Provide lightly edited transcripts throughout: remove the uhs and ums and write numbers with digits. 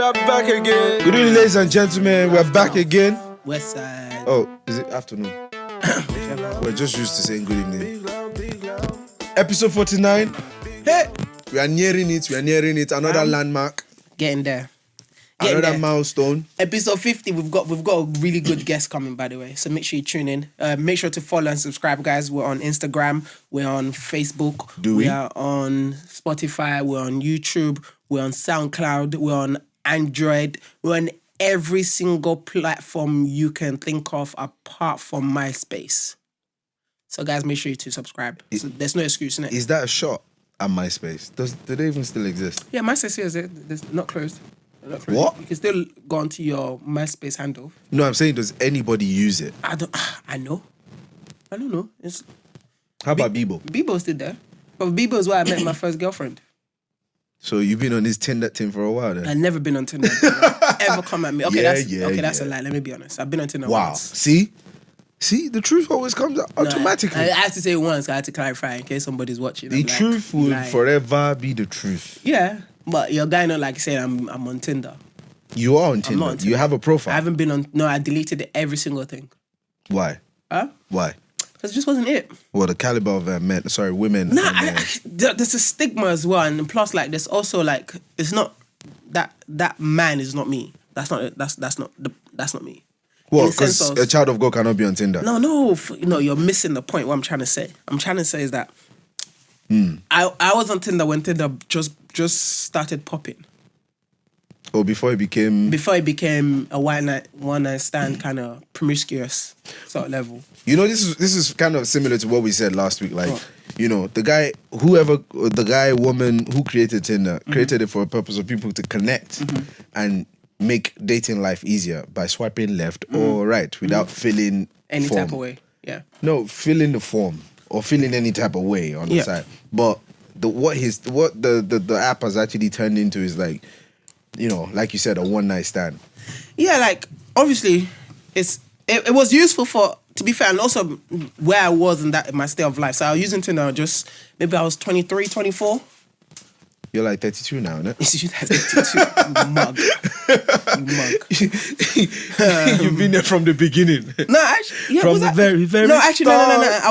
are back again. Good evening, ladies and gentlemen. We're back again. West Side. Oh, is it afternoon? We're just used to saying good evening. Episode 49. Hey, we are nearing it. Another landmark. Getting there. Another milestone. Episode 50. We've got a really good guest coming, by the way. So make sure you tune in. Make sure to follow and subscribe, guys. We're on Instagram. We're on Facebook. We are on Spotify. We're on YouTube. We're on SoundCloud. We're on Android. We're on every single platform you can think of apart from MySpace. So, guys, make sure you to subscribe. So there's no excuse in it. Is that a shot at MySpace? Do they even still exist? Yeah, MySpace is it's not closed. What? You can still go onto your MySpace handle. No, I'm saying, does anybody use it? I don't know. How about Bebo? Bebo's still there. But Bebo is where I met my first girlfriend. So you've been on this Tinder thing for a while then? I've never been on Tinder. Ever come at me. Okay, that's a lie. Let me be honest. I've been on Tinder once. See, the truth always comes out automatically. I had to say it once. I had to clarify in case somebody's watching. The truth will forever be the truth. Yeah, but your guy not like saying I'm on Tinder. You are on Tinder. I'm not on Tinder. You have a profile. I haven't been on. No, I deleted every single thing. Why? Huh? Why? Because it just wasn't it. Well, the caliber of women. Nah, there's a stigma as well, and plus, like, there's also like, it's not that man is not me. That's not me. Well, because a child of God cannot be on Tinder. No, you're missing the point. What I'm trying to say. I'm trying to say is that I was on Tinder when Tinder just started popping. Or before it became a one night stand kind of promiscuous sort of level. You know, this is kind of similar to what we said last week. Like, you know, the woman who created Tinder created it for a purpose of people to connect and make dating life easier by swiping left or right without filling any form. type of way. Yeah. No, filling the form or filling any type of way on the side. But what the app has actually turned into is like, you know, like you said, a one night stand. Yeah, like obviously it was useful for, to be fair, and also where I was in my state of life. So I was using Tinder maybe I was 23, 24. You're like 32 now, isn't it? You're 32, you mug. You've been there from the beginning. No, actually, from the very start. No. I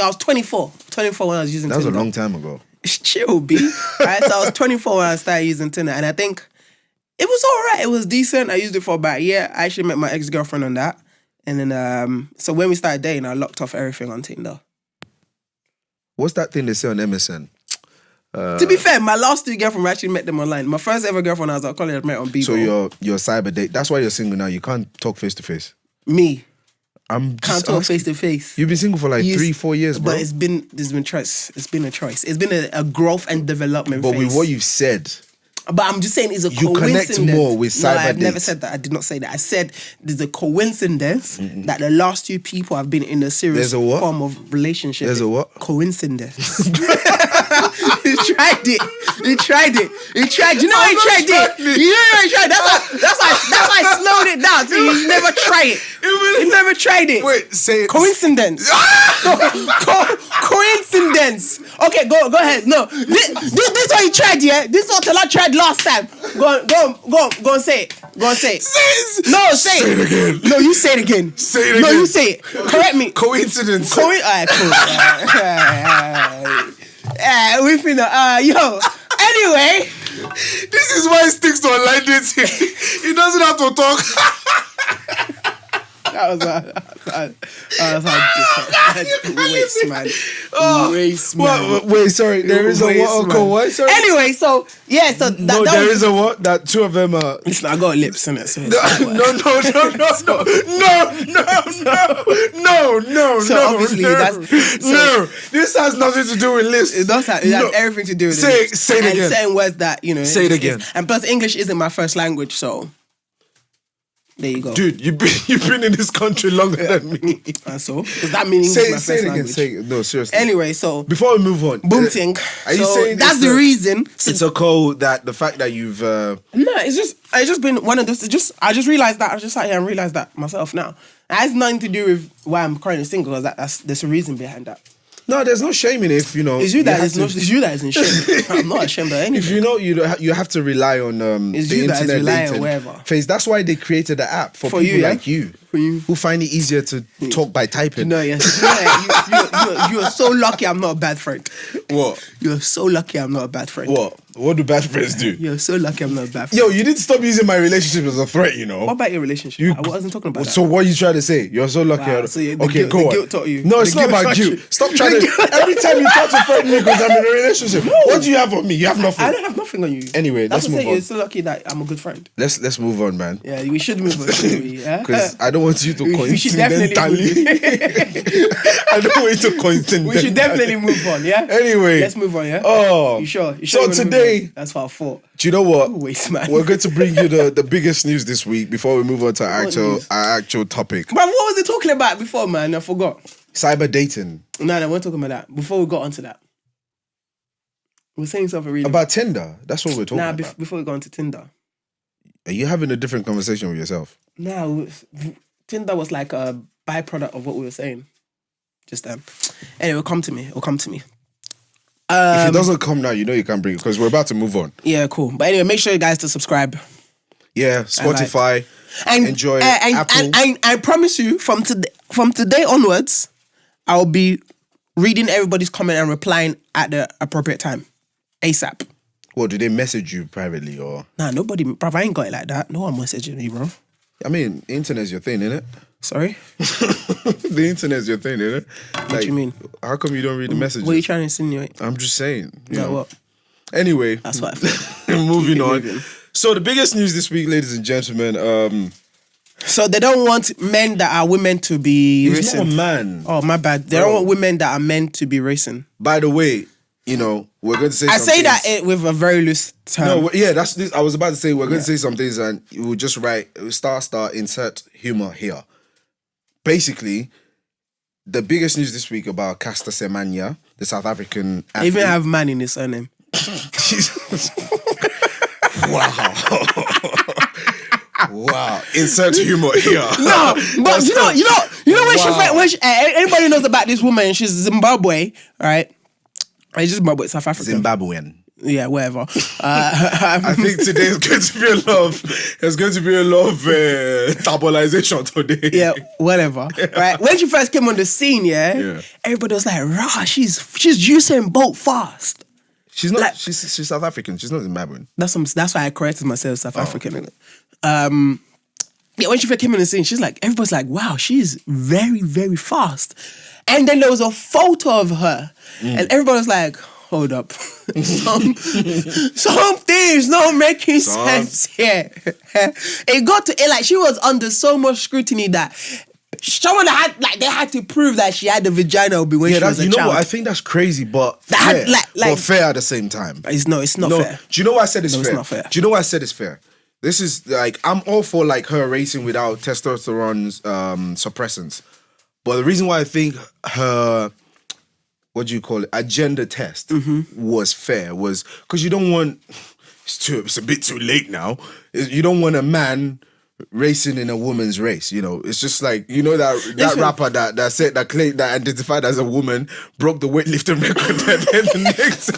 was 24. 24 when I was using Tinder. That was a long time ago. It's chill, B. Right, so I was 24 when I started using Tinder, and I think it was all right. It was decent. I used it for about a year. I actually met my ex-girlfriend on that. And then, so when we started dating, I locked off everything on Tinder. What's that thing they say on MSN? To be fair, my last two girlfriends, I actually met them online. My first ever girlfriend I was at college, I met on Bebo. So you're cyber date. That's why you're single now. You can't talk face to face. Me? Can't talk face to face. You've been single for like 3-4 years, bro. But it's been a choice. It's been a choice. It's been a growth and development phase. But with what you've said... But I'm just saying it's a coincidence. You connect more with cyber I've dates. never said that. I did not say that. I said there's a coincidence that the last two people have been in a serious form of relationship. There's a what? Coincidence. He tried it. You know how he tried it? You know how he tried it? That's why I slowed it down. So you never try it. You never tried it. Wait, say it. Coincidence. Coincidence. Okay, go ahead. No, this is what he tried, yeah? This is what Tala tried last time. Go and say it. Go and say it. Say it again. No, you say it again. Say it again. No, you say it. Correct me. Coincidence. All right, cool. We finna, yo. Anyway. This is why he sticks to online dating. He doesn't have to talk. That was waste, man. Waste, man. Wait, sorry. There is a what? What? Sorry. Anyway, so yeah, so there is a what? That two of them are. Listen, I got lips in it. So no. So obviously this has nothing to do with lips. It does have. It has everything to do with it. Say it again. And certain words that Say it again. And plus, English isn't my first language, so. There you go. Dude, you've been in this country longer than me. And so? Does that mean English is my first language? Say it again. No, seriously. Anyway, so... Before we move on. Boom ting. Are you saying that's the reason... It's a code that the fact that you've... No, it's just been one of those... I just realised that. I just sat here and realised that myself now. It has nothing to do with why I'm currently single, because there's a reason behind that. No, there's no shame in it. If, It's you that is in shame. I'm not ashamed of anything. If you have to rely on It's the you that is internet relying dating or whatever. phase. That's why they created the app for people you, yeah? like you, who find it easier to talk by typing. No, yes. You're so lucky I'm not a bad friend. What? You're so lucky I'm not a bad friend. What do bad friends do? You're so lucky I'm not a bad friend. Yo, you need to stop using my relationship as a threat, What about your relationship? I wasn't talking about that. So what are you trying to say? You're so lucky. Wow, so the Okay, guilt- go the on. guilt taught you. No, it's The not guilt about taught you. you. Stop trying to... Every time you try to threaten me because I'm in a relationship. What do you have on me? You have nothing. I don't have nothing on you. Anyway, That's let's what I'm move saying. on. You're so lucky that I'm a good friend. Let's move on, man. Yeah, we should move on, shouldn't we? Yeah? Because I don't want you to We should definitely coincidentally... I don't want you to coincidentally... We should definitely move on, yeah? Anyway. Let's move on, yeah? Oh. You sure? So you wanna move today... on? That's what I thought. Do you know what? Waste, man. We're going to bring you the biggest news this week before we move on to our actual topic. Man, what was it talking about before, man? I forgot. Cyber dating. No, we're talking about that. Before we got onto that. We're saying something really... About Tinder. That's what we're talking about. Before we go onto Tinder. Are you having a different conversation with yourself? No, Tinder was like a byproduct of what we were saying just then. Anyway, it'll come to me. If it doesn't come now, you know you can't bring it because we're about to move on. Yeah, cool. But anyway, make sure you guys to subscribe. Yeah, Spotify. And enjoy Apple. And I promise you, from today onwards, I'll be reading everybody's comment and replying at the appropriate time. ASAP. What, do they message you privately or? Nah, nobody, bruv, I ain't got it like that. No one messaging me, bro. I mean, the internet's your thing, innit? Sorry? The internet's your thing, innit? What do you mean? How come you don't read the messages? What are you trying to insinuate? I'm just saying. You know. What? Anyway. That's what I feel. Moving on. So the biggest news this week, ladies and gentlemen, so they don't want men that are women to be he's racing. not a man. Oh, my bad. They don't want women that are meant to be racing. By the way, we're going to say I some say things. that with a very loose term. No, yeah, that's this. I was about to say we're going to say some things and we'll just write star insert humor here. Basically, the biggest news this week about Caster Semanya, the South African athlete. They even have man in his surname. Jesus. Wow. Wow. Insert humor here. No, but you know when she anybody knows about this woman, she's Zimbabwe, right? It's just Zimbabwe, South Africa. Zimbabwean. Yeah, whatever. I think today is going to be a lot of tabolization today. Yeah, whatever. Right? When she first came on the scene, everybody was like, rah, she's Usain Bolt fast. She's not she's South African, she's not Zimbabwean. That's why I corrected myself, South African. Yeah, when she first came on the scene, she's like, everybody's like, wow, she's very, very fast. And then there was a photo of her, and everybody was like, hold up. Some things not making sense here. It got to it like she was under so much scrutiny that someone they had to prove that she had a vagina when she was a child. What? I think that's crazy, but fair. But fair at the same time. It's not fair. Do you know why I said it's fair? It's not fair. Do you know why I said it's fair? This is like, I'm all for like her racing without testosterone suppressants. But the reason why I think her, what do you call it, agenda test was fair was because you don't want, it's a bit too late now, you don't want a man racing in a woman's race, it's just like, that rapper that said that claimed that identified as a woman broke the weightlifting record, and then the next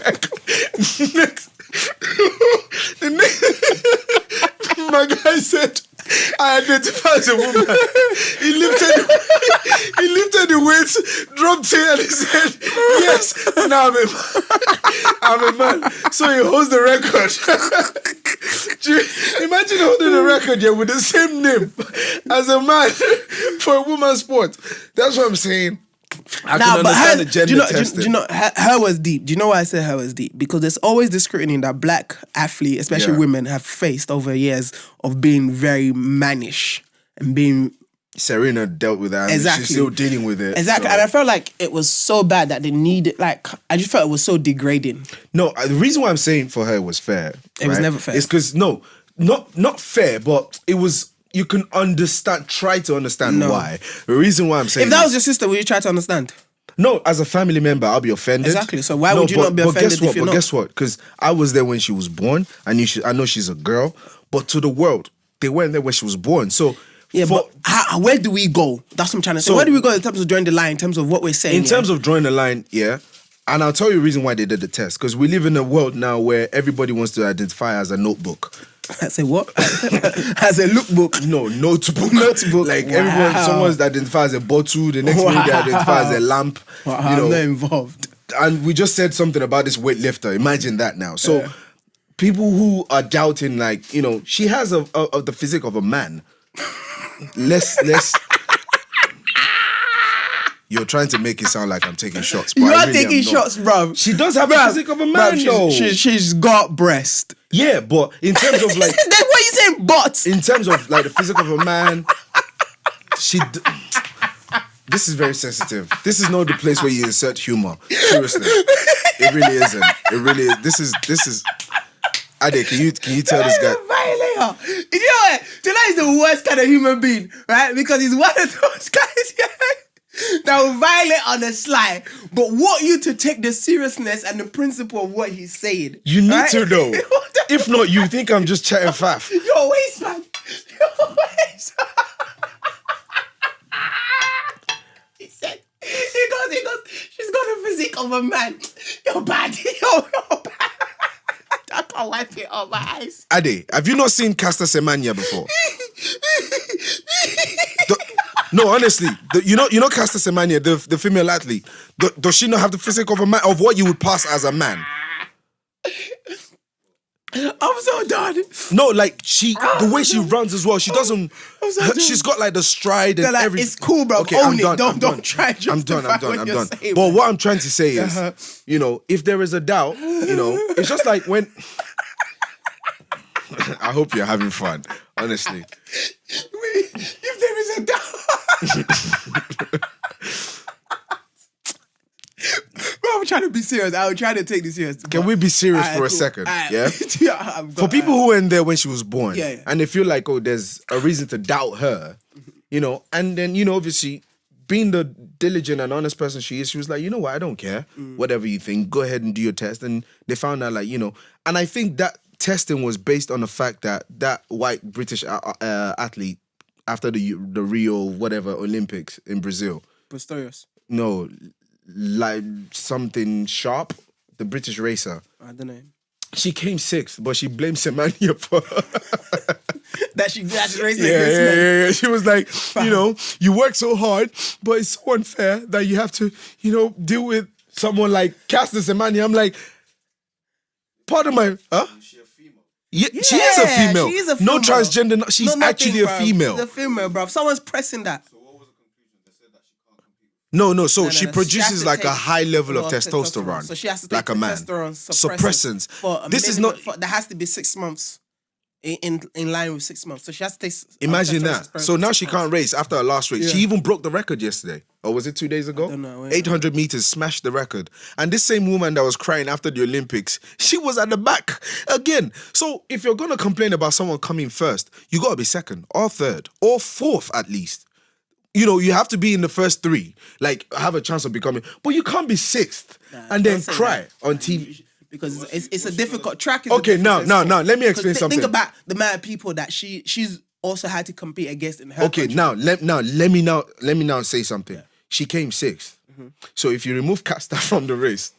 my guy said, I identify as a woman. He lifted the weights, dropped it, and he said, yes, now I'm a man. So he holds the record. Imagine holding a record with the same name as a man for a woman's sport. That's what I'm saying. I can understand the gender testing. Her was deep. Do you know why I said her was deep? Because there's always this scrutiny that black athletes, especially women, have faced over years of being very mannish and being... Serena dealt with that. Exactly. She's still dealing with it. Exactly. So. And I felt like it was so bad that they needed... I just felt it was so degrading. No, the reason why I'm saying for her it was fair. It was never fair. It's because, not fair, but it was... You can try to understand why. The reason why I'm saying... If that was your sister, would you try to understand? No, as a family member, I'll be offended. Exactly. So why would you not be offended if you're not? But guess what? Because I was there when she was born. I know she's a girl. But to the world, they weren't there when she was born. So Yeah, but where do we go? That's what I'm trying to say. Where do we go in terms of drawing the line, in terms of what we're saying? In terms of drawing the line, yeah. And I'll tell you the reason why they did the test. Because we live in a world now where everybody wants to identify as a notebook. I say what? As a lookbook? No, notebook. Like someone's identified as a bottle, the next minute they identify as a lamp. Wow, I'm not involved. And we just said something about this weightlifter. Imagine that now. So people who are doubting, like, she has the physique of a man. Let's You're trying to make it sound like I'm taking shots. But you are taking shots, bro. She does have the physique of a man, though. She's got breast. Yeah, but in terms of like... Then what are you saying, but? In terms of like the physique of a man, this is very sensitive. This is not the place where you insert humor. Seriously. It really isn't. It really is. This is... Ade, can you tell this guy? Violator. You know what? Tonight is the worst kind of human being, right? Because he's one of those guys that will violate on the sly, but want you to take the seriousness and the principle of what he's saying. You need to know. If not, you think I'm just chatting faff. Your waist, man. Your waist. He said, he goes, she's got a physique of a man. You're bad. You're bad. I can't wipe it off my eyes. Ade, have you not seen Caster Semanya before? No, honestly, you know Caster Semanya, the female athlete. Does she not have the physique of a man, of what you would pass as a man? I'm so done. No, like the way she runs as well. She doesn't. She's got like the stride and like, everything. It's cool, bro. Okay, Own it. Don't try. I'm done. But what I'm trying to say is, if there is a doubt, it's just like when. I hope you're having fun, honestly. If there is a doubt. Bro, I'm trying to be serious. I'm trying to take this serious. Can we be serious for a second? Yeah? For people who weren't there when she was born, and they feel like, there's a reason to doubt her, and then, obviously, being the diligent and honest person she is, she was like, you know what, I don't care. Whatever you think, go ahead and do your test. And they found out, like, and I think that testing was based on the fact that white British athlete, after the Rio whatever Olympics in Brazil. Pistorius. No, like something sharp. The British racer. I don't know. She came sixth, but she blamed Semanya for that she raced against yeah. She was like, you work so hard, but it's so unfair that you have to, deal with someone like Caster Semanya. I'm like, pardon my, huh? Yeah, she is a female. She is a female. No transgender. She's actually a female. She's a female, bro. Someone's pressing that. So what was the conclusion? They said that she can't compete. No. So she produces like a high level of testosterone. So she has to take like a man. Suppressants. There has to be 6 months. In line with 6 months. So she has to take... Imagine that. So now she can't race after her last race. Yeah. She even broke the record yesterday. Or was it 2 days ago? I don't know. 800 meters, smashed the record. And this same woman that was crying after the Olympics, she was at the back again. So if you're going to complain about someone coming first, you got to be second or third or fourth at least. You have to be in the first three. Like, have a chance of becoming... But you can't be sixth and then cry on TV. Because it's a difficult track. Okay, now, let me explain something. Think about the amount of people that she's also had to compete against in her Okay, country. let me now say something. Yeah. She came sixth. So if you remove Caster from the race,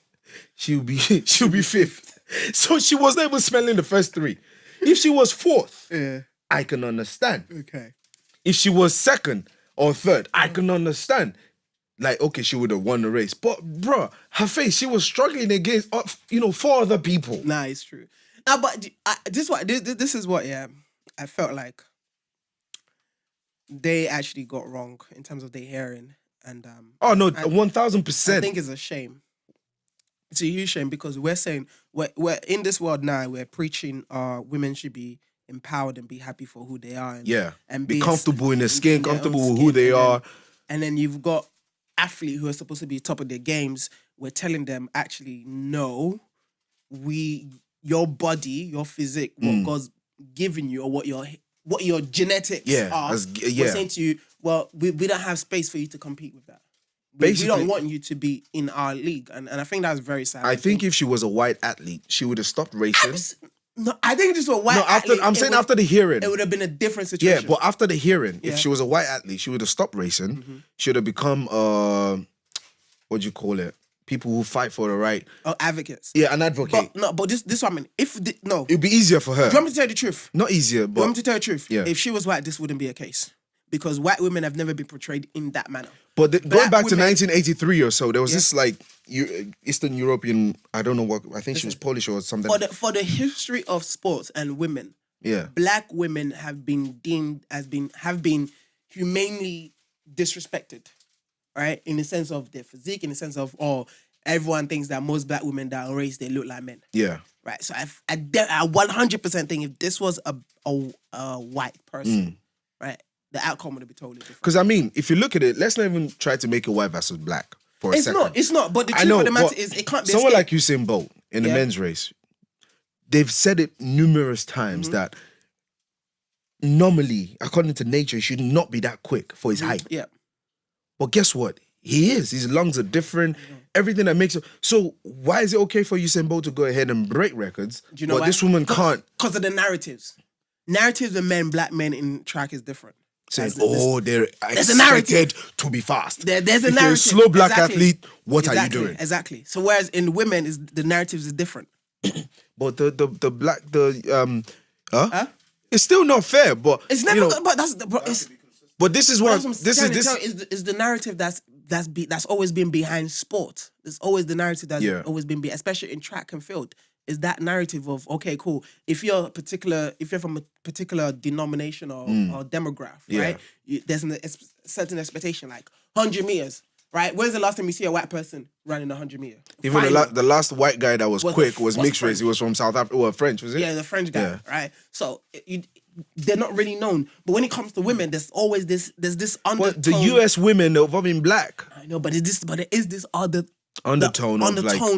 she'll be fifth. So she was not even smelling the first three. If she was fourth, I can understand. Okay. If she was second or third, I can understand. Like, okay, she would have won the race. But, bro, her face, she was struggling against, 4 other people. Nah, it's true. Nah, but this is what, I felt like they actually got wrong in terms of their hearing. And 1,000%. I think it's a shame. It's a huge shame because we're saying, we're in this world now, we're preaching women should be empowered and be happy for who they are. And be comfortable in their skin, comfortable with who they are. And then you've got athletes who are supposed to be top of their games, we're telling them, actually, no, your body, your physique, what God's given you, or what your genetics are, we're saying to you, well, we don't have space for you to compete with that. We don't want you to be in our league. And I think that's very sad. I think if she was a white athlete, she would have stopped racing. No, I think just a white. No, athlete, after the hearing. It would have been a different situation. Yeah, but after the hearing, if she was a white athlete, she would have stopped racing. She would have become what do you call it? People who fight for the right. Oh, advocates. Yeah, an advocate. But this what I mean. It'd be easier for her. Do you want me to tell you the truth? Not easier, but Do you want me to tell you the truth? Yeah. If she was white, this wouldn't be a case. Because white women have never been portrayed in that manner. But going back to women, 1983 or so, there was this like Eastern European. I don't know what. I think she was Polish or something. For the history of sports and women, black women have been deemed have been humanely disrespected, right? In the sense of their physique, in the sense of everyone thinks that most black women that are raised they look like men. Yeah. Right. So I 100% think if this was a white person, right, the outcome would be totally different. Because I mean, if you look at it, let's not even try to make it white versus black for a second. It's not. But the truth of the matter is, it can't be. Someone like Usain Bolt in the men's race, they've said it numerous times that normally, according to nature, he should not be that quick for his height. Yeah. But guess what? He is. His lungs are different. Everything that makes it. So why is it okay for Usain Bolt to go ahead and break records? Do you know but why? This woman can't? Because of the narratives. Narratives of black men in track is different. Saying, they're there's a narrative to be fast. There's a if narrative. You're a slow black athlete, what are you doing? Exactly. So whereas in women, the narratives is different. But it's still not fair. But it's never. But this is what is the narrative that's always been behind sport. There's always the narrative that's always been, especially in track and field. Is that narrative of, okay, cool. If you're from a particular denomination or demographic, right? There's a certain expectation, like 100 meters, right? When's the last time you see a white person running 100 meters? Even the last white guy that was quick was mixed race. He was from South Africa, or French, was it? Yeah, the French guy, right? So they're not really known. But when it comes to women, there's always this undertone. But the US women, they've all been black. I know, but there is this other undertone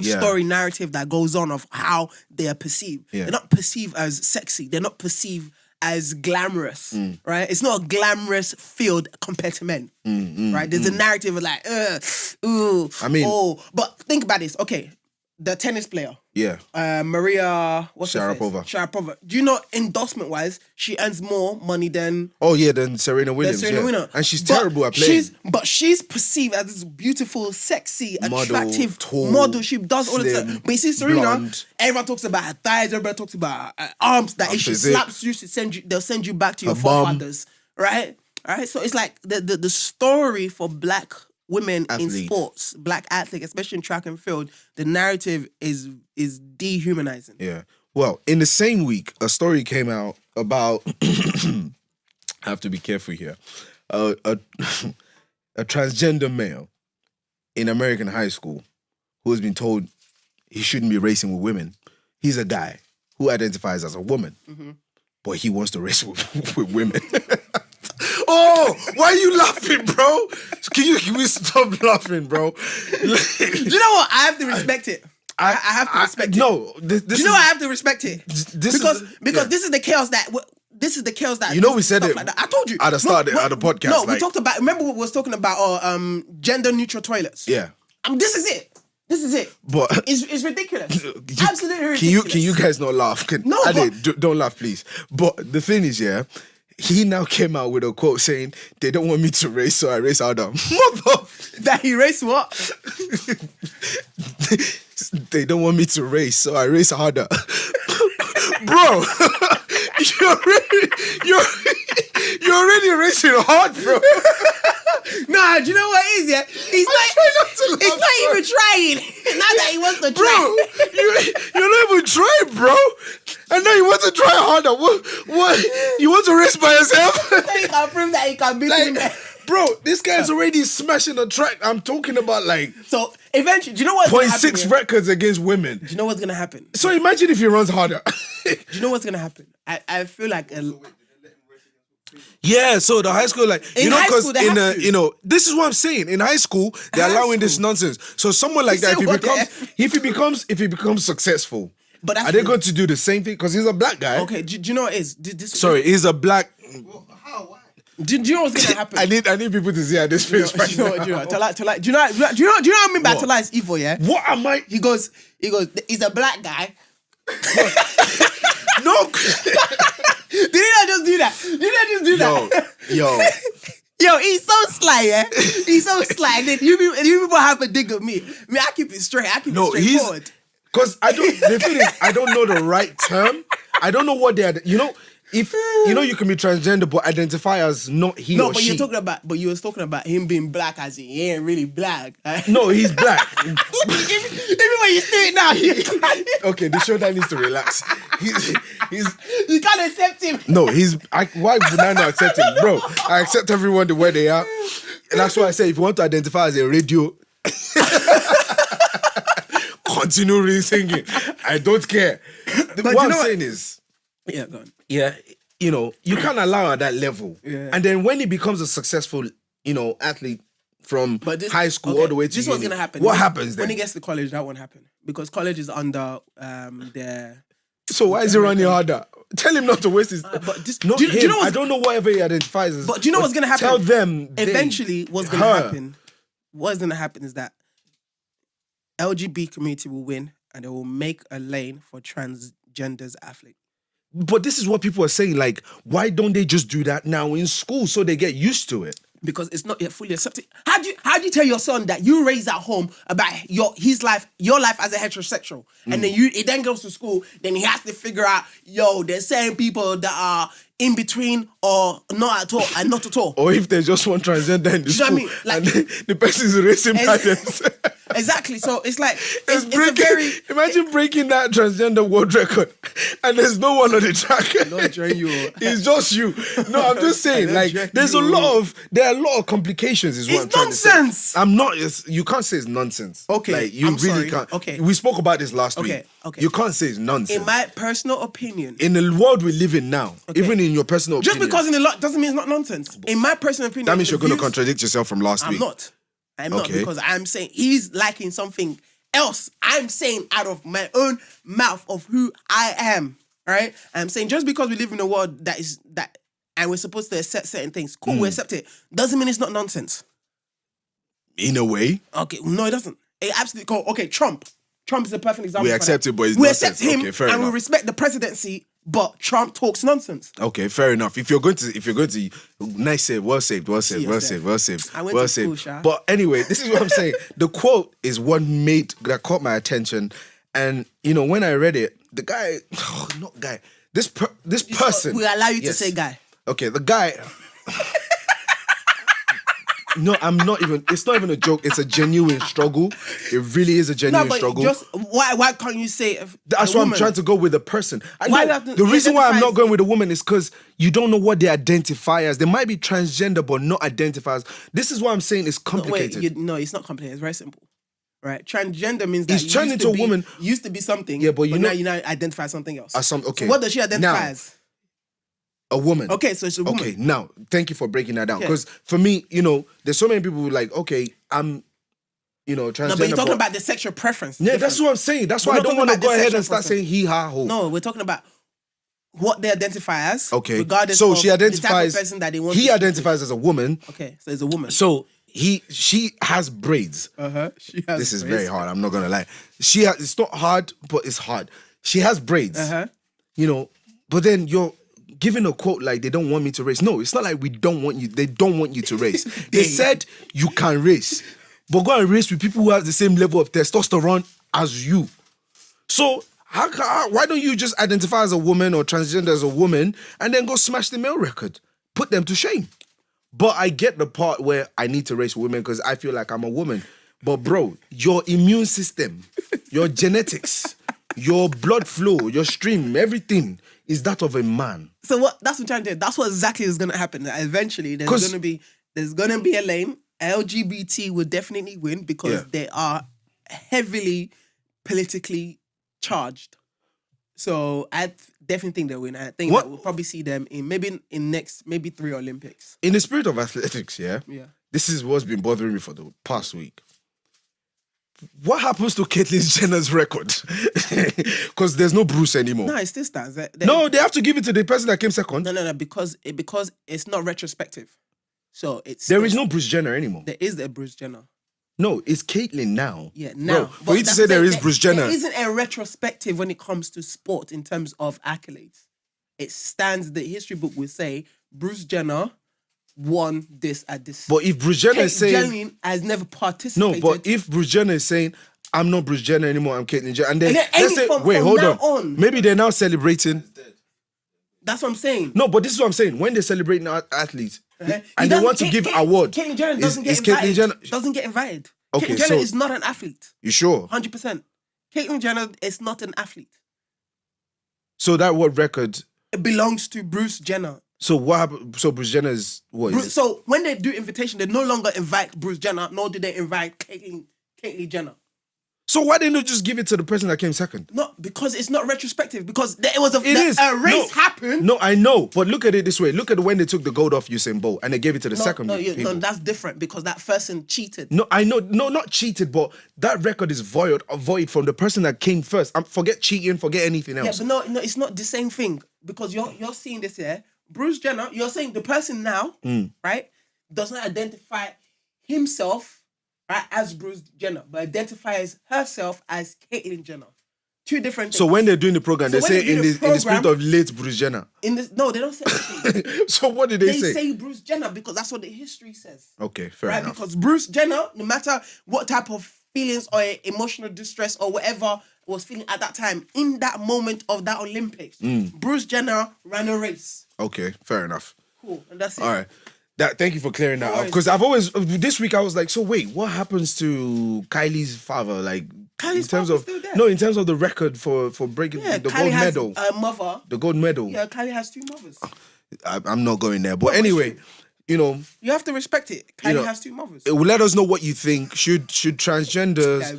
story narrative that goes on of how they are perceived. Yeah. They're not perceived as sexy. They're not perceived as glamorous, right? It's not a glamorous field compared to men, right? There's a narrative of like, but think about this. Okay, the tennis player. Yeah. Maria, Sharapova. Sharapova. Do you know, endorsement-wise, she earns more money than... than Serena Williams. And she's terrible at playing. She's perceived as this beautiful, sexy, attractive model. She does all the stuff. But you see, Serena, blonde. Everyone talks about her thighs, everybody talks about her arms, that if she slaps you, they'll send you back to your forefathers. Right? Right? So it's like the story for black women in sports, black athletes, especially in track and field, the narrative is dehumanizing. Yeah. Well, in the same week, a story came out about, I have to be careful here, a transgender male in American high school who has been told he shouldn't be racing with women. He's a guy who identifies as a woman, but he wants to race with women. Oh, why are you laughing, bro? Can we stop laughing, bro? Do you know what? I have to respect it. I have to respect it. No, do you know I have to respect it? Because this is the chaos that. This is the chaos that. You know, we said it. Like I told you at the start of the podcast. No, we talked about. Remember, we was talking about gender neutral toilets. Yeah. This is it. This is it. But it's ridiculous. Absolutely ridiculous. Can you guys not laugh? Don't laugh, please. But the thing is, he now came out with a quote saying, "They don't want me to race, so I race harder." That he raced what? They don't want me to race, so I race harder. Bro, you're already racing hard, bro. Nah, do you know what it is? Yeah, he's not even trying. Not that he wants to try. Bro, you're not even trying, bro. And now you want to try harder. What? You want to race by yourself? He can prove that he can beat him. Bro, this guy's already smashing the track. I'm talking about So eventually, do you know what's going to happen? 0.6 records against women. Do you know what's going to happen? So imagine if he runs harder. Do you know what's going to happen? I feel like... Yeah, so the high school, because this is what I'm saying. In high school, they're allowing this nonsense. So someone like that, if he becomes successful, are they going to do the same thing? Because he's a black guy. Okay, do you know what it is? He's a black. How? Do you know what's gonna happen? I need people to see how this feels right now. Do you know what I mean by Tola is evil? Yeah. What am I? He goes. He's a black guy. Did he not just do that? Did he not just do that? Yo. Yo, he's so sly, yeah? He's so sly. And then you people have a dig at me. I mean, I keep it straight. I keep it straightforward. Because the thing is, I don't know the right term. I don't know what they are. You know, if you can be transgender but identify as not he or she. No, but you was talking about him being black as he ain't really black. No, he's black. Even when you say it now, okay, the shoulder needs to relax. He's you can't accept him. No, why would I not accept him? Bro, I accept everyone the way they are. And that's why I say if you want to identify as a radio, continue really singing. I don't care. What I'm saying is, yeah, go on. Yeah, you can't allow at that level. Yeah. And then when he becomes a successful, athlete from high school all the way to this was gonna happen. What happens then? When he gets to college, that won't happen because college is under their. So why is he running harder? Tell him not to waste his. Do you know I don't know whatever he identifies as. But do you know what's gonna happen? Tell them. Eventually, what's gonna happen? What's gonna happen is that LGBT community will win, and they will make a lane for transgenders athletes. But this is what people are saying. Like, why don't they just do that now in school so they get used to it? Because it's not yet fully accepted. How do you tell your son that you raised at home about your life as a heterosexual, and then he then goes to school, then he has to figure out, there's certain people that are in between or not at all and not at all. Or if there's just one transgender in the school, you know what I mean? Like, and the person is racing by themselves. Exactly. So it's like it's imagine breaking that transgender world record, and there's no one on the track. Not drain you. It's just you. No, I'm just saying. Like, there are a lot of complications. Is what I'm trying to say. Nonsense. I'm not. You can't say it's nonsense. Okay, like, you I'm really sorry. can't. Okay, we spoke about this last week. Okay. You can't say it's nonsense. In my personal opinion, in the world we live in now, even in your personal opinion, just because in the lot doesn't mean it's not nonsense. In my personal opinion, that means you're going to contradict yourself from last week. I'm not because I'm saying he's liking something else. I'm saying out of my own mouth of who I am. Right? I'm saying just because we live in a world that and we're supposed to accept certain things, cool, we accept it. Doesn't mean it's not nonsense. In a way. Okay, no, it doesn't. It absolutely. Okay, Trump. Trump is a perfect example. We accept it, but it's we nonsense. accept him, okay, fair and enough. we respect the presidency. But Trump talks nonsense. Okay, fair enough. If you're going to, nice save, well saved. I went to school, Sha. But anyway, this is what I'm saying. The quote is what that caught my attention, and when I read it, the guy, this person. We allow you to say guy. Okay, the guy. No, I'm not even. It's not even a joke. It's a genuine struggle. It really is a genuine struggle. Just why can't you say? That's why I'm trying to go with a person. The reason why I'm not going with a woman is because you don't know what they identify as. They might be transgender but not identify as. This is why I'm saying it's complicated. No, it's not complicated. It's very simple. Right? Transgender means that it's turned into a woman. Used to be something. Yeah, but now you identify as something else. Okay. So what does she identify as? A woman. Okay, so it's a woman. Okay, now, thank you for breaking that down. Because for me, there's so many people who are like, okay, I'm, transgender. No, but you're talking about the sexual preference. Yeah, that's what I'm saying. That's why I don't want to go ahead and start saying he, her, ho. No, we're talking about what they identify as. Okay. Regardless so of she identifies, the type of person that they want. He identifies as a woman. Okay, so it's a woman. So she has braids. She has This is very hard. I'm not going to lie. It's not hard, but it's hard. She has braids. But then you're giving a quote like they don't want me to race. No, it's not like we don't want you. They don't want you to race. They said you can race, but go and race with people who have the same level of testosterone as you. So why don't you just identify as a woman or transgender as a woman and then go smash the male record? Put them to shame. But I get the part where I need to race women because I feel like I'm a woman. But bro, your immune system, your genetics, your blood flow, your stream, everything is that of a man. So that's what I'm trying to do. That's what exactly is going to happen. Eventually, there's going to be a lane. LGBT will definitely win because they are heavily politically charged. So I definitely think they'll win. I think that we'll probably see them in next 3 Olympics. In the spirit of athletics, this is what's been bothering me for the past week. What happens to Caitlyn Jenner's record? Because there's no Bruce anymore. No, it still stands. No, they have to give it to the person that came second. No, because it's not retrospective. So there is no Bruce Jenner anymore. There is a Bruce Jenner. No, it's Caitlyn now. Yeah, now. Bro, for you to say there is Bruce Jenner. There isn't a retrospective when it comes to sport in terms of accolades. it stands. The history book will say Bruce Jenner won this at this. But if Bruce Jenner is saying... Jenner has never participated. No, but if Bruce Jenner is saying, I'm not Bruce Jenner anymore, I'm Caitlyn Jenner. And then let's say, wait, hold on. Maybe they're now celebrating... That's what I'm saying. No, but this is what I'm saying. When they celebrate athletes and they want to give award, Caitlyn Jenner doesn't get invited. Doesn't get invited. Okay, Caitlyn Jenner is not an athlete. You sure? 100%. Caitlyn Jenner is not an athlete. So that what record? It belongs to Bruce Jenner. So what happened? So Bruce Jenner is what? So when they do invitation, they no longer invite Bruce Jenner, nor do they invite Caitlyn Jenner. So why didn't you just give it to the person that came second? No, because it's not retrospective. Because it was a race happened. No, I know, but look at it this way. Look at when they took the gold off Usain Bolt and they gave it to the second. No, that's different because that person cheated. No, I know, not cheated, but that record is void from the person that came first. Forget cheating, forget anything else. Yeah, but no, it's not the same thing because you're seeing this here. Bruce Jenner, you're saying the person now, right, does not identify himself. Right, as Bruce Jenner, but identifies herself as Caitlyn Jenner. Two different things. So when they're doing the program, they say in the spirit of late Bruce Jenner. No, they don't say anything. So what did they say? They say Bruce Jenner because that's what the history says. Okay, fair enough. Because Bruce Jenner, no matter what type of feelings or emotional distress or whatever was feeling at that time, in that moment of that Olympics, Bruce Jenner ran a race. Okay, fair enough. Cool, and that's it. All right. Thank you for clearing that up. Because I've always this week I was like, so wait, what happens to Kylie's father? Like Kylie's in terms father's of still there. No, in terms of the record for breaking the Kylie gold has medal. A mother. The gold medal. Yeah, Kylie has two mothers. I'm not going there. But anyway, you have to respect it. Kylie has two mothers. Let us know what you think. Should transgenders,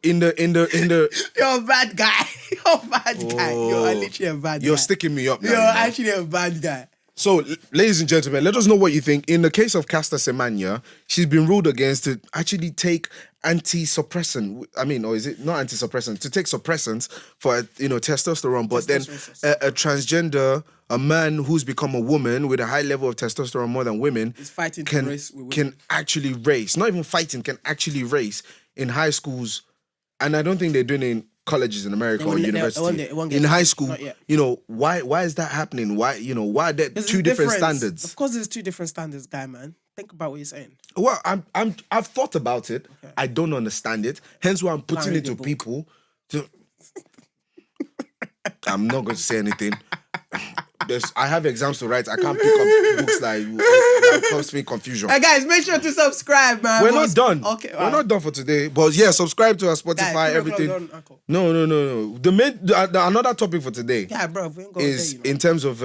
in the You're a bad guy. You're a bad guy. You're literally a bad guy. You're sticking me up now. You're actually a bad guy. So, ladies and gentlemen, let us know what you think. In the case of Caster Semanya, she's been ruled against to actually take anti-suppressant. I mean, or is it not anti-suppressant? To take suppressants for, testosterone. But then a transgender, a man who's become a woman with a high level of testosterone more than women, is fighting can actually race. Not even fighting, can actually race in high schools. And I don't think they're doing it in colleges in America or university. In high school, why is that happening? Why are there two different standards? Of course, there's two different standards, guy, man. Think about what you're saying. Well, I've thought about it. Okay. I don't understand it. Hence why I'm putting it to people. I'm not going to say anything. I have exams to write. I can't pick up books that cause me confusion. Hey guys, make sure to subscribe, man. We're not done. Okay, we're not done for today. But yeah, subscribe to our Spotify, guys, everything. No. The another topic for today. Yeah, bro, we ain't going is in terms of.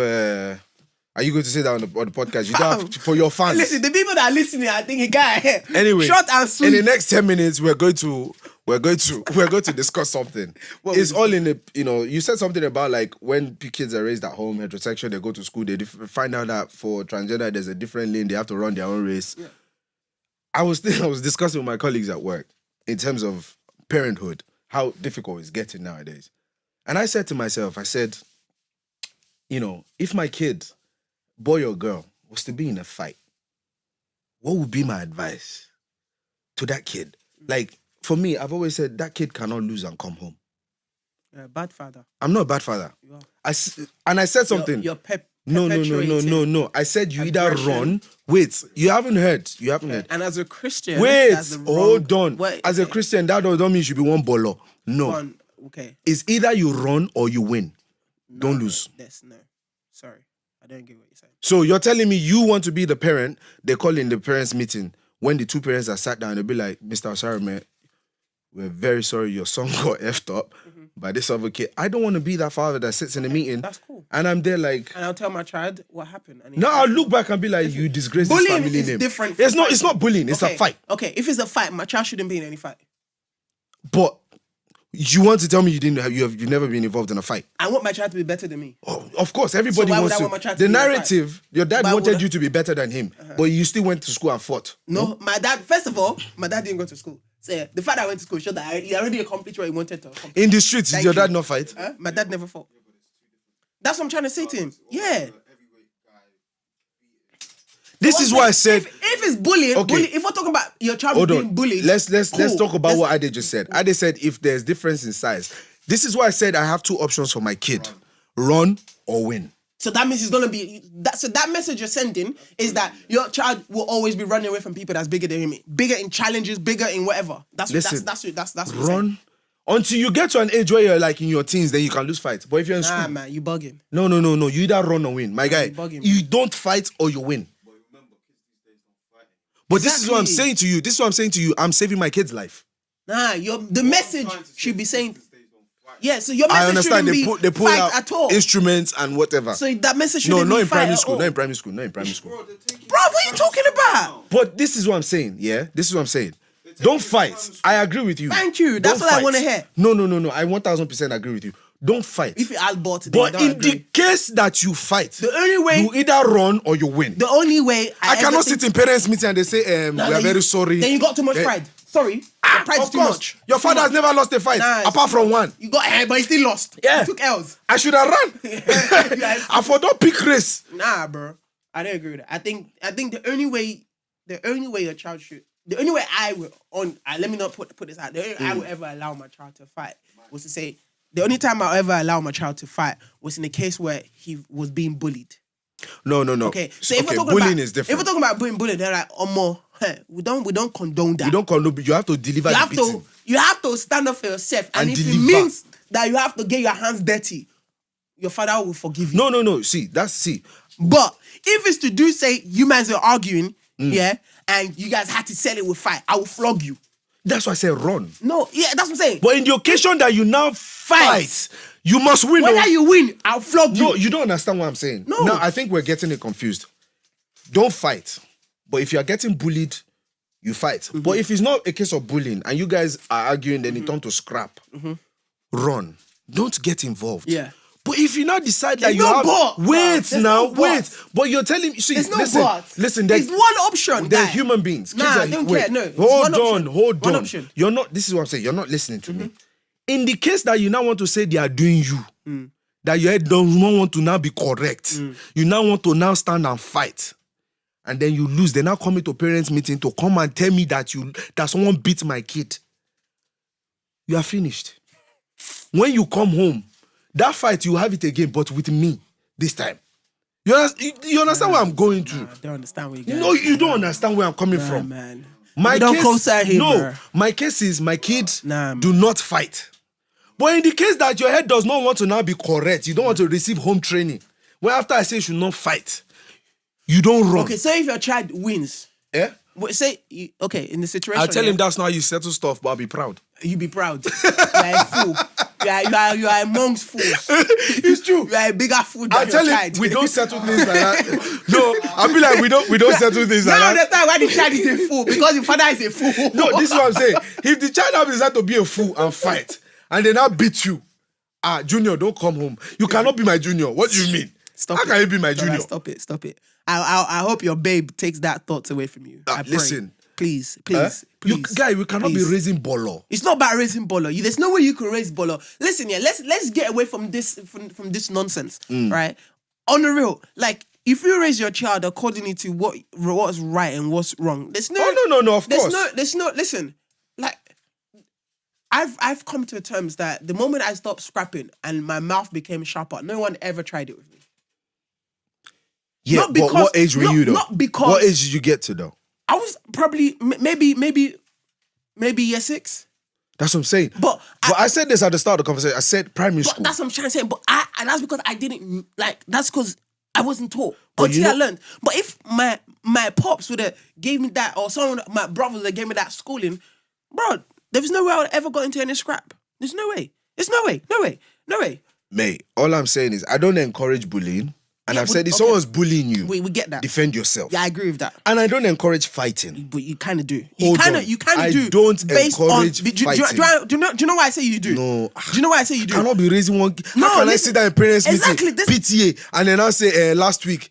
Are you going to say that on the podcast? You don't have for your fans. Listen, the people that are listening, I think a guy. Anyway, short and sweet. In the next 10 minutes, we're going to discuss something. It's all in the, you said something about like when kids are raised at home, heterosexual, they go to school, they find out that for transgender, there's a different lane, they have to run their own race. Yeah. I was discussing with my colleagues at work in terms of parenthood, how difficult it's getting nowadays. And I said to myself, if my kid, boy or girl, was to be in a fight, what would be my advice to that kid? Like, for me, I've always said that kid cannot lose and come home. You're a bad father. I'm not a bad father. You are. I said something. You're No. I said you either run. Wait, you haven't heard. And as a Christian, wait, hold on. As a Christian, that don't mean you should be one bolo. No. Okay. It's either you run or you win. Don't lose. No. Sorry. I don't get what you're saying. So you're telling me you want to be the parent, they call in the parents' meeting. When the two parents are sat down, they'll be like, Mr. Osari, man, we're very sorry your son got effed up by this other kid. I don't want to be that father that sits in the meeting. That's cool. And I'm there like... And I'll tell my child what happened. I'll look back and be like, you disgrace this family name. Bullying is different. It's not bullying, it's a fight. Okay, if it's a fight, my child shouldn't be in any fight. But you want to tell me you've never been involved in a fight? I want my child to be better than me. Oh, of course, everybody wants to. The narrative, your dad wanted you to be better than him, but you still went to school and fought. No, my dad, first of all, my dad didn't go to school. So the fact that I went to school showed that he already accomplished what he wanted to accomplish. In the streets, did your dad not fight? My dad never fought. That's what I'm trying to say to him. Yeah. This is why I said... If it's bullying, if we're talking about your child being bullied... Let's talk about what Ade just said. Ade said if there's difference in size. This is why I said I have two options for my kid. Run or win. So that means it's gonna be that. So that message you're sending is that your child will always be running away from people that's bigger than him, bigger in challenges, bigger in whatever. That's what run until you get to an age where you're like in your teens, then you can lose fights. But if you're in school, man, you bugging. No. You either run or win, my guy. You don't fight or you win. But remember, kids these days don't fight. But this is what I'm saying to you. I'm saving my kid's life. Nah, the message should be saying. Yeah, so your message I understand they pull out at all. instruments and whatever. So that message shouldn't be not in fight primary at school. all. Not in primary school. Bro, what are you talking about? But this is what I'm saying. Yeah, this is what I'm saying. Don't fight. I agree with you. Thank you. That's what I want to hear. No. I 1000% agree with you. Don't fight. If you add ball today, but in the case that you fight, the only way you either run or you win. The only way I cannot sit in parents' meeting and they say, we are very sorry. Then you got too much pride. Sorry, your pride's too much. Your father has never lost a fight, apart from one. You got ahead, but he still lost. Yeah. You took L's. I should have run. I for don't pick race. Nah, bro. I don't agree with that. I think the only way your child should, the only way I will let me not put this out. The only way I would ever allow my child to fight was to say the only time I'll ever allow my child to fight was in a case where he was being bullied. No. Okay, so if we're talking bullying about, is different. If we're talking about being bullied, they're like, we don't condone that. You don't condone. You have to deliver the beating. You have to stand up for yourself, and if deliver. it means that you have to get your hands dirty, your father will forgive you. No. See. But if it's to do, say, you guys are arguing, and you guys had to settle it with fight, I will flog you. That's why I said run. No, yeah, that's what I'm saying. But in the occasion that you now fight, you must win. Whether you win, I'll flog you. No, you don't understand what I'm saying. No. Now, I think we're getting it confused. Don't fight. But if you are getting bullied, you fight. Mm-hmm. But if it's not a case of bullying and you guys are arguing, then it turns to scrap. Mm-hmm. Run. Don't get involved. Yeah. But if you now decide that there's you no have... but. Wait No, now, but. wait. But you're telling me... See, there's no listen, but. listen. There's one option, They're guy. human beings. Kids I are, don't wait, care. No. Hold on. One option. You're not... This is what I'm saying. You're not listening to me. In the case that you now want to say they are doing you, that your head does not want to now be correct, you now want to now stand and fight, and then you lose. They now come into parents' meeting to come and tell me that someone beat my kid. You are finished. When you come home, that fight, you have it again, but with me this time. You understand where I'm going to? I don't understand where you're going. No, you don't understand where I'm coming from. Man. My case is my kid do not fight. But in the case that your head does not want to now be correct, you don't want to receive home training. Well, after I say you should not fight, you don't run. Okay, so if your child wins, say in the situation, I'll tell him that's not how you settle stuff, but I'll be proud. You be proud. You're a fool. You are amongst fools. It's true. You are a bigger fool than I'll tell your him child. we don't settle things like that. No, I'll be like we don't settle things like that. Now understand why the child is a fool, because the father is a fool. No, this is what I'm saying. If the child now decides to be a fool and fight, and they now beat you, Junior, don't come home. You cannot be my junior. What do you mean? How can you be my junior? Stop it. I hope your babe takes that thought away from you. Listen. Please. Guy, we cannot be raising bolo. It's not about raising bolo. There's no way you can raise bolo. Listen, let's get away from this from this nonsense, right? On the real, like, if you raise your child according to what's right and what's wrong, there's no. Oh, no, of course. There's no. Listen, like, I've come to terms that the moment I stopped scrapping and my mouth became sharper, no one ever tried it with me. Yeah, but what age were you though? Not because. What age did you get to though? I was probably maybe year 6. That's what I'm saying. But I said this at the start of the conversation. I said primary school. That's what I'm trying to say. But that's because I didn't that's because I wasn't taught until I learned. But if my pops would have gave me that, or someone, my brothers that gave me that schooling, bro, there was no way I would ever got into any scrap. There's no way. No way. Mate, all I'm saying is I don't encourage bullying. And I've said if someone's bullying you, we get that. Defend yourself. Yeah, I agree with that. And I don't encourage fighting. But you kind of do. You kind of do. I don't encourage fighting. Do you know why I say you do? No. Do you know why I say you do? I cannot be raising one. How can I sit down in parents' meeting, PTA, and then I'll say last week,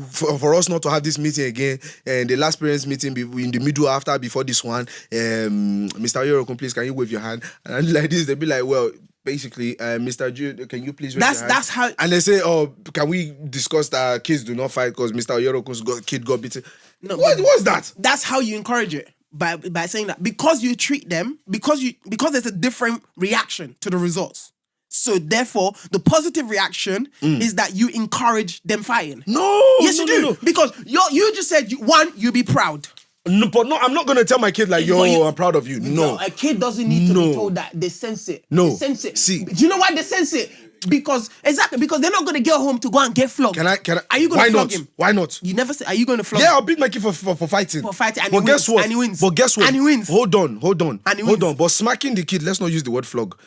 for us not to have this meeting again, and the last parents' meeting in the middle before this one, Mr. Yorokun, please, can you wave your hand? And I do like this, they'll be like, well, basically, Mr. Jude, can you please raise your hand? That's how... And they say, oh, can we discuss that kids do not fight because Mr. Yorokun's kid got beaten? No, what's that? That's how you encourage it. By saying that. Because you treat them, because there's a different reaction to the results. So therefore, the positive reaction is that you encourage them fighting. No. Yes, you do. Because you just said, you be proud. No, but no, I'm not going to tell my kid like, yo, I'm proud of you. No. A kid doesn't need to be told that. They sense it. No. They sense it. See. Do you know why they sense it? Because they're not going to get home to go and get flogged. Can I? Are you going to flog him? Why not? You never say, are you going to flog Yeah, him? I'll beat my kid for fighting. For fighting. And but he guess wins. what? And he wins. But guess what? And he wins. Hold on. And he wins. But smacking the kid, let's not use the word flog.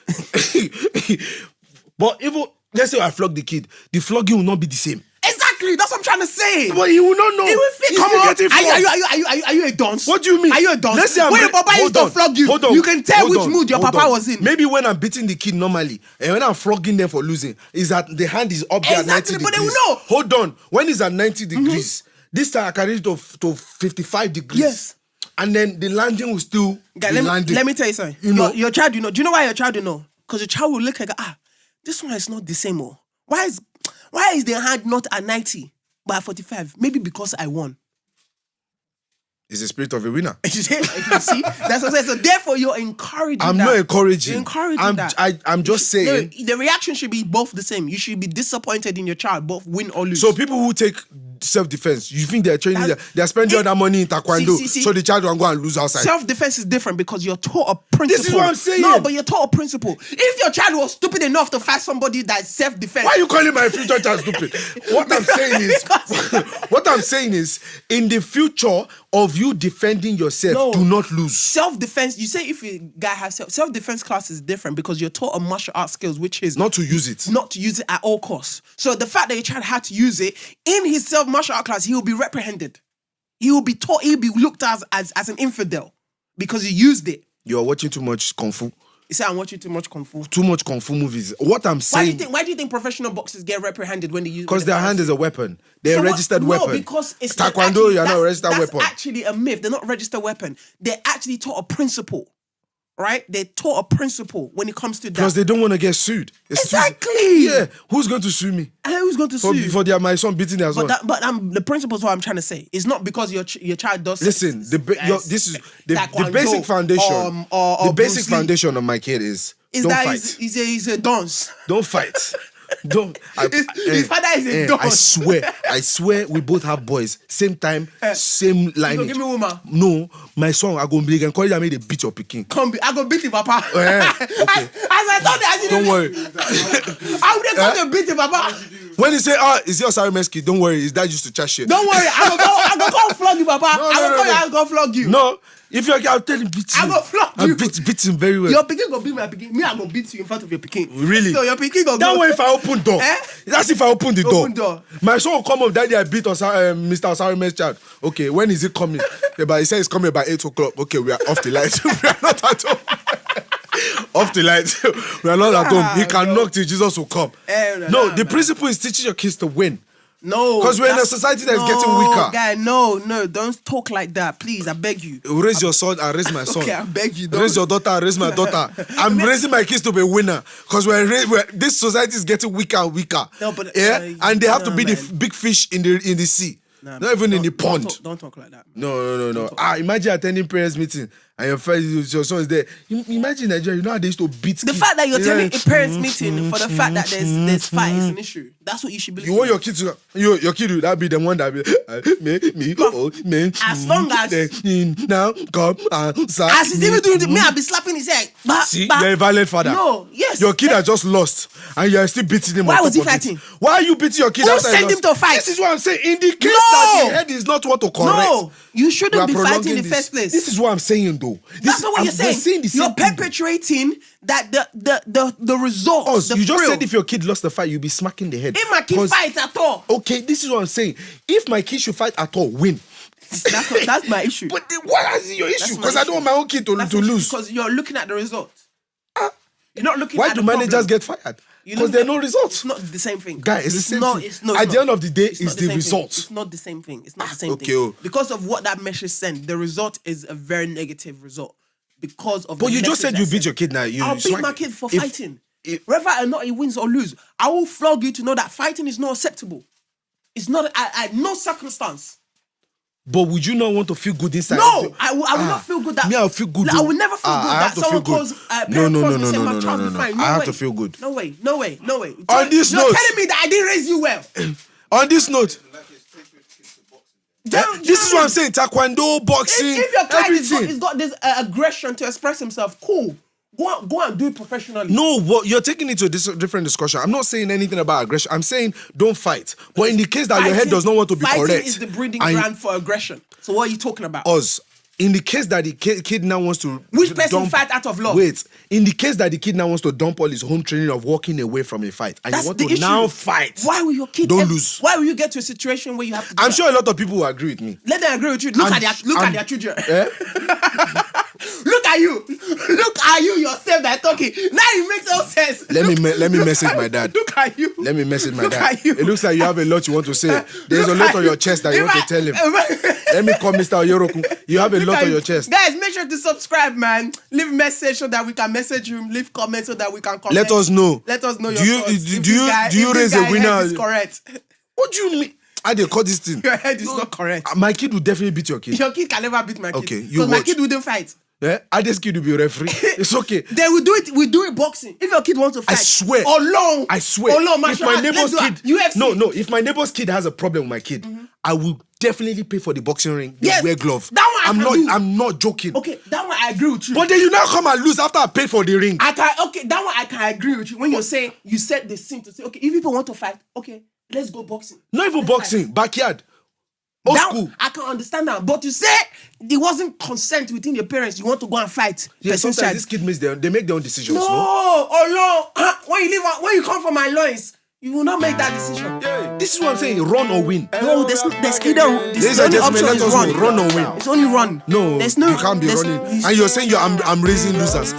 But even, let's say I flog the kid, the flogging will not be the same. Exactly, that's what I'm trying to say. But he will not know. He will He's come still on. getting flogged. Are you a dunce? What do you mean? Are you a dunce? Let's say when your papa used to flog you, you can tell which mood your papa was in. Maybe when I'm beating the kid normally, and when I'm flogging them for losing, is that the hand is up there at 90 degrees. But they will know. Hold on. When it's at 90 degrees, this time I can reach to 55 degrees. Yes. And then the landing will still be landing. Let me tell you something. Your child, do you know why your child will know? Because your child will look like, this one is not the same. Why is the hand not at 90? But at 45, maybe because I won. It's the spirit of a winner. You see? That's what I'm saying. So therefore, you're encouraging I'm that. not encouraging. You're encouraging that. I'm just saying. No, the reaction should be both the same. You should be disappointed in your child, both win or lose. So people who take self-defense, you think they're training, they're spending all that money in taekwondo, so the child will go and lose outside. Self-defense is different because you're taught a principle. This is what I'm saying. No, but you're taught a principle. If your child was stupid enough to fight somebody that's self-defense. Why are you calling my future child stupid? What I'm saying is, in the future of you defending yourself, do not lose. Self-defense, you say if a guy has self-defense class is different because you're taught a martial arts skills, which is not to use it. Not to use it at all costs. So the fact that your child had to use it in his martial art class, he will be reprehended. He will be taught, he'll be looked at as an infidel because he used it. You're watching too much Kung Fu. You say I'm watching too much Kung Fu. Too much Kung Fu movies. What I'm saying. Why do you think professional boxers get reprehended when they use? Because their hand is a weapon. They're a registered weapon. No, because it's taekwondo. You're not a registered weapon. That's actually a myth. They're not a registered weapon. They're actually taught a principle. Right? They're taught a principle when it comes to that. Because they don't want to get sued. Exactly. Yeah. Who's going to sue me? Who's going to sue you? For my son beating their son. But the principle is what I'm trying to say. It's not because your child does. Listen, the basic foundation. The basic foundation of my kid is don't fight. He's a dance. Don't fight. Don't. His father is a dog. I swear, we both have boys. Same time, same lineage. You give me woman. No, my son, I go big and call him. I made a beat your picking. I go beat him, papa. Okay. As I thought that. Don't worry. I would have come to beat him, papa. When he say, is your sorry kid? Don't worry, his dad used to chat shit. Don't worry, I go come flog you, papa. I go flog you. No. If you're, I'll tell him beat him. I go flog you. Beat him very well. Your pikin go beat my pikin. Me, I go beat you in front of your pikin. Really? So your pikin go. That way, if I open door. That's if I open the door. Open door. My son will come up. Daddy, I beat Mr. Osarime's child. Okay, when is it coming? But he said it's coming by 8 o'clock. Okay, we are off the lights. We are not at home. Off the lights. We are not at home. He can knock till Jesus will come. The principle is teaching your kids to win. No. Because we're in a society that is getting weaker. Guy, no, don't talk like that. Please, I beg you. Raise your son and raise my son. Okay, I beg you. Raise your daughter and raise my daughter. I'm raising my kids to be a winner. Because this society is getting weaker and weaker. No, but, and they have to be the big fish in the sea. Not even in the pond. Don't talk like that. No. Imagine attending parents' meeting and your son is there. Imagine Nigeria, you know how they used to beat the kids. fact that you're attending a parents' meeting for the fact that there's fight is an issue. That's what you should believe. You want your kid to that be the one that be as long as now come outside. As he's even doing me, I'll be slapping his head. See, you're a violent father. No, yes. Your kid has just lost and you're still beating him. Why was he fighting? Why are you beating your kid? Who sent him to fight? This is what I'm saying. In the case that the head is not what to correct. No, you shouldn't be fighting in the first place. This is what I'm saying though. That's not what you're saying. You're perpetrating that the result. You just said if your kid lost the fight, you'll be smacking the head. If my kid fight at all. Okay, this is what I'm saying. If my kid should fight at all, win. That's my issue. But why is it your issue? Because I don't want my own kid to lose. Because you're looking at the result. You're not looking why at do the managers get fired? Because there are no results. It's not the same thing. Guy, it's the same thing. It's not. At the end of the day, it's the results. It's not the same thing. It's not the same thing. Because of what that message sent, the result is a very negative result. Because of. But you just said you beat your kid now. I'll beat my kid for fighting. Whether or not he wins or lose, I will flog you to know that fighting is not acceptable. It's not at no circumstance. But would you not want to feel good inside? No, I will not feel good. That me, I'll feel good. I will never feel good. I have that to feel someone good. calls. No. Fine. I have to feel good. No way. On this note, you're telling me that I didn't raise you well. On this note. This is what I'm saying. Taekwondo, boxing, if your child everything. He's got this aggression to express himself, cool. Go and do it professionally. No, what you're taking it to a different discussion. I'm not saying anything about aggression. I'm saying don't fight. But in the case that your head does not want to be correct, fighting is the breeding ground for aggression. So what are you talking about? Us. In the case that the kid now wants to... Which person fight out of love? Wait. In the case that the kid now wants to dump all his home training of walking away from a fight, and That's you want the to issue. now fight... Why will your kid... Don't lose. Why will you get to a situation where you have to... I'm sure a lot of people will agree with me. Let them agree with you. Look at their children. Eh? Look at you. Look at you yourself that talking. Now it makes no sense. Let me message my dad. Look at you. Let me message my Look dad. at you. It looks like you have a lot you want to say. There's a lot on your chest that you want to tell him. Let me call Mr. Oyoroku. You have a lot on your chest. Guys, make sure to subscribe, man. Leave message so that we can message you. Leave comments so that we can comment. Let us know. Let us know your thoughts. Do you raise a winner? Is correct. What do you mean? I did call this thing. Your head is not correct. My kid will definitely beat your kid. Your kid can never beat my kid. Okay, you because my watch. kid wouldn't fight. Yeah, Ade's kid will be a referee. It's okay. Then we do it. We do it boxing. If your kid wants to fight, I swear. I swear. If my neighbor's kid, UFC. no. If my neighbor's kid has a problem with my kid, I will definitely pay for the boxing ring. Yes, wear glove. That one I'm not joking. Okay, that one I agree with you. But then you now come and lose after I paid for the ring. That one I can agree with you. When you say you set the scene to say, okay, if people want to fight, okay, let's go boxing. Not even boxing, backyard. Old school. I can understand that. But you say there wasn't consent within your parents, you want to go and fight. Yeah, sometimes this kid they make their own decisions. No. When you come from my loins, you will not make that decision. Yeah. This is what I'm saying. Run or win. No, there's either. Ladies and gentlemen, let us know. Run or win. It's only run. No, there's no. You can't be running. And you're saying I'm raising losers.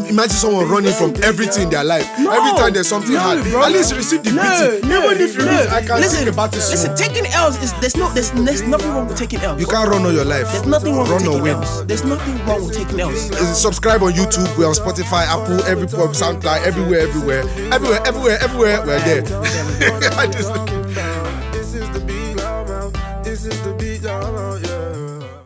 Imagine someone running from everything in their life. Every time there's something hard, bro. at least receive the beating. Even if you lose, I can think about it. Listen, taking L's is there's nothing wrong with taking L's. You can't run all your life. There's nothing wrong with Run or taking win. L's. There's nothing wrong with taking L's. Subscribe on YouTube. We're on Spotify, Apple, every SoundCloud, everywhere. We're there. This is the Bigloudmouth. This is the Bigloudmouth, yeah.